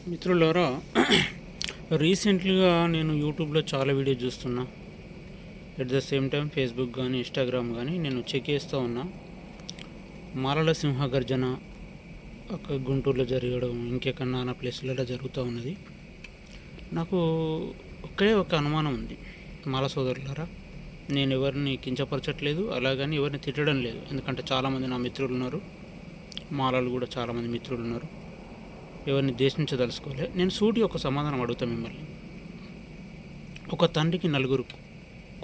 మిత్రులారా, రీసెంట్లీగా నేను యూట్యూబ్లో చాలా వీడియోస్ చూస్తున్నా. At the same time Facebook కానీ ఇన్స్టాగ్రామ్ కానీ నేను చెక్ చేస్తూ ఉన్నా. మాలల సింహ గర్జన ఒక గుంటూరులో జరగడం, ఇంకెక్కడ నానా ప్లేసులలో జరుగుతూ ఉన్నది. నాకు ఒకే ఒక అనుమానం ఉంది. మాల సోదరులారా, నేను ఎవరిని కించపరచట్లేదు, అలాగని ఎవరిని తిట్టడం లేదు. ఎందుకంటే చాలామంది నా మిత్రులు ఉన్నారు, మాలలు కూడా చాలామంది మిత్రులు ఉన్నారు. ఎవరిని దేశించదలుచుకోలే. నేను సూటి ఒక సమాధానం అడుగుతాను మిమ్మల్ని. ఒక తండ్రికి 4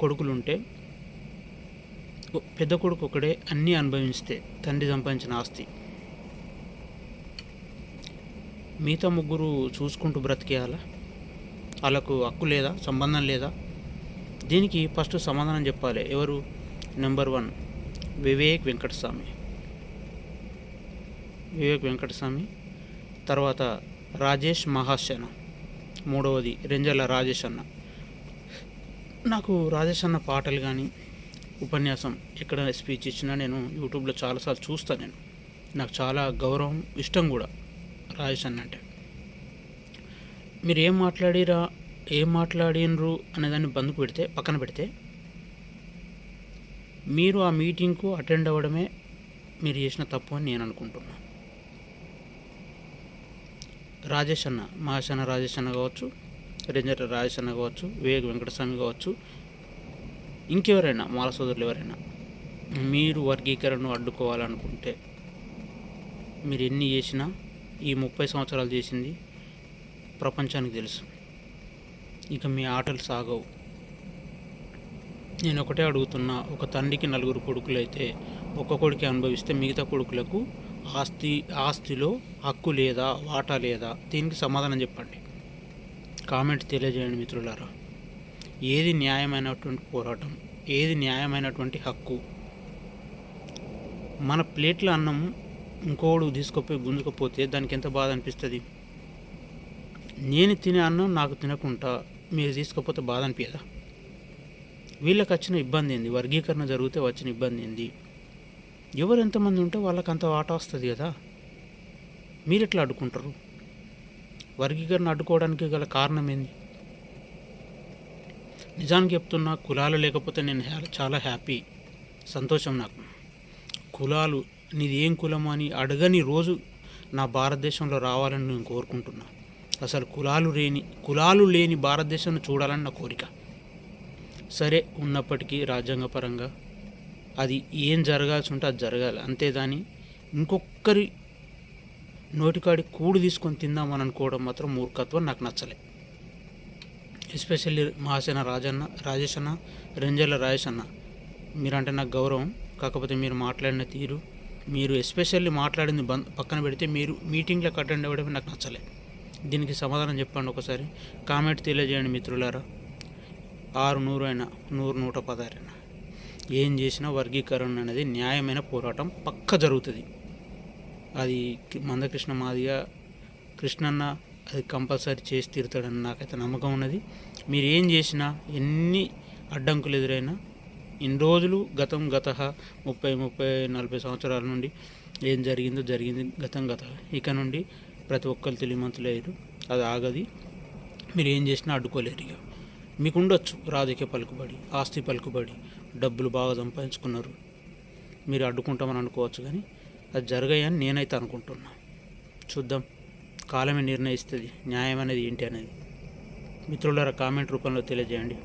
కొడుకులుంటే పెద్ద కొడుకు ఒకడే అన్నీ అనుభవిస్తే తండ్రి సంపాదించిన ఆస్తి మిగతా 3 చూసుకుంటూ బ్రతికేయాలా? వాళ్ళకు హక్కు లేదా? సంబంధం లేదా? దీనికి ఫస్ట్ సమాధానం చెప్పాలి. ఎవరు? నెంబర్ 1 వివేక్ వెంకటస్వామి. తర్వాత రాజేష్ మహాశన. 3వది రెంజల రాజేష్ అన్న. నాకు రాజేష్ అన్న పాటలు కానీ ఉపన్యాసం ఎక్కడ స్పీచ్ ఇచ్చినా నేను యూట్యూబ్లో చాలాసార్లు చూస్తాను. నాకు చాలా గౌరవం, ఇష్టం కూడా రాజేష్ అన్న అంటే. మీరు ఏం మాట్లాడినరు అనేదాన్ని పక్కన పెడితే మీరు ఆ మీటింగ్కు అటెండ్ అవ్వడమే మీరు చేసిన తప్పు అని నేను అనుకుంటున్నాను. రాజేష్ అన్న, మహాశన రాజేష్ అన్న కావచ్చు, రెంజర రాజేష్ అన్న కావచ్చు, వివేక్ వెంకటస్వామి కావచ్చు, ఇంకెవరైనా మాల సోదరులు ఎవరైనా మీరు వర్గీకరణను అడ్డుకోవాలనుకుంటే మీరు ఎన్ని చేసినా ఈ 30 సంవత్సరాలు చేసింది ప్రపంచానికి తెలుసు. ఇక మీ ఆటలు సాగవు. నేను ఒకటే అడుగుతున్నా. ఒక తండ్రికి 4 కొడుకులు అయితే ఒక్క కొడుకే అనుభవిస్తే మిగతా కొడుకులకు ఆస్తిలో హక్కు లేదా, వాటా లేదా? దీనికి సమాధానం చెప్పండి. కామెంట్ తెలియజేయండి మిత్రులారా. ఏది న్యాయమైనటువంటి పోరాటం? ఏది న్యాయమైనటువంటి హక్కు? మన ప్లేట్ల అన్నం ఇంకోడు తీసుకుపోయి గుంజుకపోతే దానికి ఎంత బాధ అనిపిస్తుంది? నేను తినే అన్నం నాకు తినకుండా మీరు తీసుకపోతే బాధ అనిపించదా? వీళ్ళకి వచ్చిన ఇబ్బంది ఏంది? వర్గీకరణ జరిగితే వచ్చిన ఇబ్బంది ఏంది? ఎవరు ఎంతమంది ఉంటే వాళ్ళకి అంత వాటా వస్తుంది కదా. మీరు ఎట్లా అడ్డుకుంటారు? వర్గీకరణ అడ్డుకోవడానికి గల కారణం ఏంది? నిజానికి చెప్తున్నా, కులాలు లేకపోతే నేను చాలా హ్యాపీ, సంతోషం. నాకు కులాలు, నీది ఏం కులం అని అడగని రోజు నా భారతదేశంలో రావాలని నేను కోరుకుంటున్నా. అసలు కులాలు లేని భారతదేశాన్ని చూడాలని నా కోరిక. సరే, ఉన్నప్పటికీ రాజ్యాంగపరంగా అది ఏం జరగాల్సి ఉంటే అది జరగాలి, అంతేదాని ఇంకొకరి నోటికాడి కూడు తీసుకొని తిందామని అనుకోవడం మాత్రం మూర్ఖత్వం. నాకు నచ్చలే. ఎస్పెషల్లీ మహాసేన రాజేష్ అన్న, రెంజల రాజేష్ అన్న, మీరంటే నాకు గౌరవం. కాకపోతే మీరు మాట్లాడిన తీరు, మీరు ఎస్పెషల్లీ మాట్లాడింది పక్కన పెడితే మీరు మీటింగ్లకు అటెండ్ అవ్వడం నాకు నచ్చలే. దీనికి సమాధానం చెప్పండి ఒకసారి. కామెంట్ తెలియజేయండి మిత్రులారా. 600 అయినా 100, 116 అయినా ఏం చేసినా వర్గీకరణ అనేది న్యాయమైన పోరాటం పక్క జరుగుతుంది. అది మందకృష్ణ మాదిగ కృష్ణన్న అది కంపల్సరీ చేసి తీరుతాడని నాకైతే నమ్మకం ఉన్నది. మీరు ఏం చేసినా, ఎన్ని అడ్డంకులు ఎదురైనా, ఇన్ని రోజులు గత 30-40 సంవత్సరాల నుండి ఏం జరిగింది గతం. ఇక నుండి ప్రతి ఒక్కరు తెలియమంతులేరు. అది ఆగది. మీరు ఏం చేసినా అడ్డుకోలేరు. ఇక మీకు ఉండొచ్చు రాజకీయ పలుకుబడి, ఆస్తి పలుకుబడి, డబ్బులు బాగా సంపాదించుకున్నారు, మీరు అడ్డుకుంటామని అనుకోవచ్చు. కానీ అది జరగాయని నేనైతే అనుకుంటున్నా. చూద్దాం, కాలమే నిర్ణయిస్తుంది న్యాయం అనేది ఏంటి అనేది. మిత్రులారా, కామెంట్ రూపంలో తెలియజేయండి.